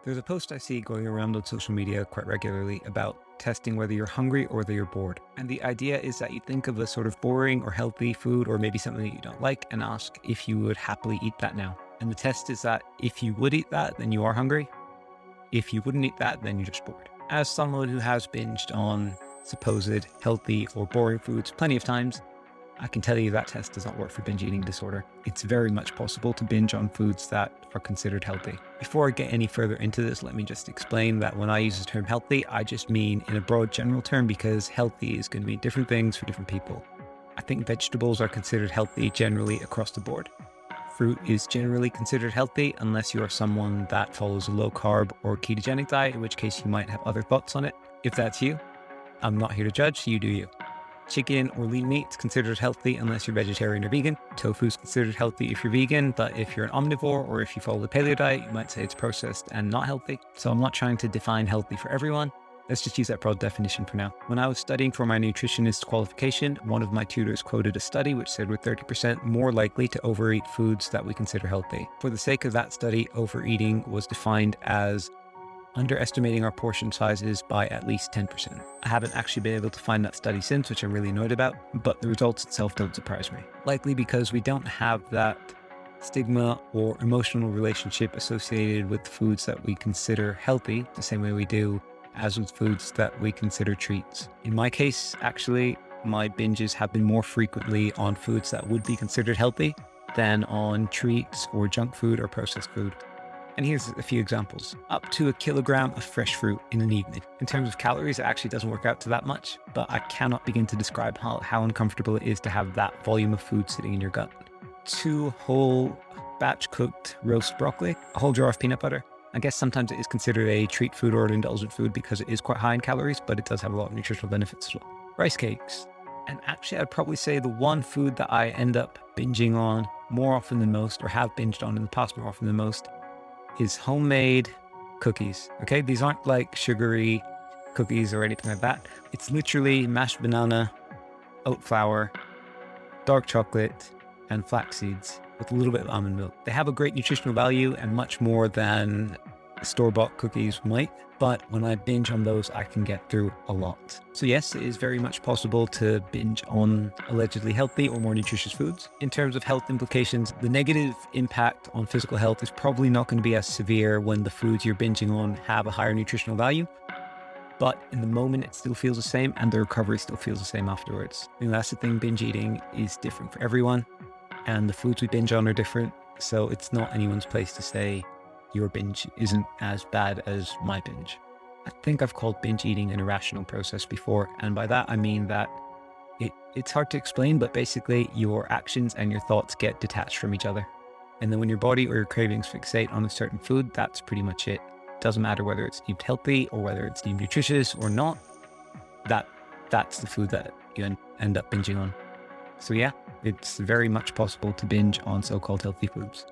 There's a post I see going around on social media quite regularly about testing whether you're hungry or whether you're bored. And the idea is that you think of a sort of boring or healthy food or maybe something that you don't like and ask if you would happily eat that now. And the test is that if you would eat that, then you are hungry. If you wouldn't eat that, then you're just bored. As someone who has binged on supposed healthy or boring foods plenty of times, I can tell you that test does not work for binge eating disorder. It's very much possible to binge on foods that are considered healthy. Before I get any further into this, let me just explain that when I use the term healthy, I just mean in a broad general term because healthy is going to mean different things for different people. I think vegetables are considered healthy generally across the board. Fruit is generally considered healthy unless you are someone that follows a low carb or ketogenic diet, in which case you might have other thoughts on it. If that's you, I'm not here to judge, you do you. Chicken or lean meat is considered healthy unless you're vegetarian or vegan. Tofu is considered healthy if you're vegan, but if you're an omnivore or if you follow the paleo diet, you might say it's processed and not healthy. So I'm not trying to define healthy for everyone. Let's just use that broad definition for now. When I was studying for my nutritionist qualification, one of my tutors quoted a study which said we're 30% more likely to overeat foods that we consider healthy. For the sake of that study, overeating was defined as underestimating our portion sizes by at least 10%. I haven't actually been able to find that study since, which I'm really annoyed about, but the results itself don't surprise me. Likely because we don't have that stigma or emotional relationship associated with foods that we consider healthy the same way we do as with foods that we consider treats. In my case, actually, my binges have been more frequently on foods that would be considered healthy than on treats or junk food or processed food. And here's a few examples. Up to 1 kilogram of fresh fruit in an evening. In terms of calories, it actually doesn't work out to that much, but I cannot begin to describe how uncomfortable it is to have that volume of food sitting in your gut. 2 whole batch cooked roast broccoli, a whole jar of peanut butter. I guess sometimes it is considered a treat food or an indulgent food because it is quite high in calories, but it does have a lot of nutritional benefits as well. Rice cakes. And actually, I'd probably say the one food that I end up binging on more often than most, or have binged on in the past more often than most, is homemade cookies. Okay, these aren't like sugary cookies or anything like that. It's literally mashed banana, oat flour, dark chocolate, and flax seeds with a little bit of almond milk. They have a great nutritional value and much more than store-bought cookies might, but when I binge on those, I can get through a lot. So yes, it is very much possible to binge on allegedly healthy or more nutritious foods. In terms of health implications, the negative impact on physical health is probably not going to be as severe when the foods you're binging on have a higher nutritional value. But in the moment, it still feels the same and the recovery still feels the same afterwards. I think that's the thing, binge eating is different for everyone and the foods we binge on are different. So it's not anyone's place to say, your binge isn't as bad as my binge. I think I've called binge eating an irrational process before. And by that, I mean that it's hard to explain, but basically your actions and your thoughts get detached from each other. And then when your body or your cravings fixate on a certain food, that's pretty much it. Doesn't matter whether it's deemed healthy or whether it's deemed nutritious or not. That's the food that you end up binging on. So yeah, it's very much possible to binge on so-called healthy foods.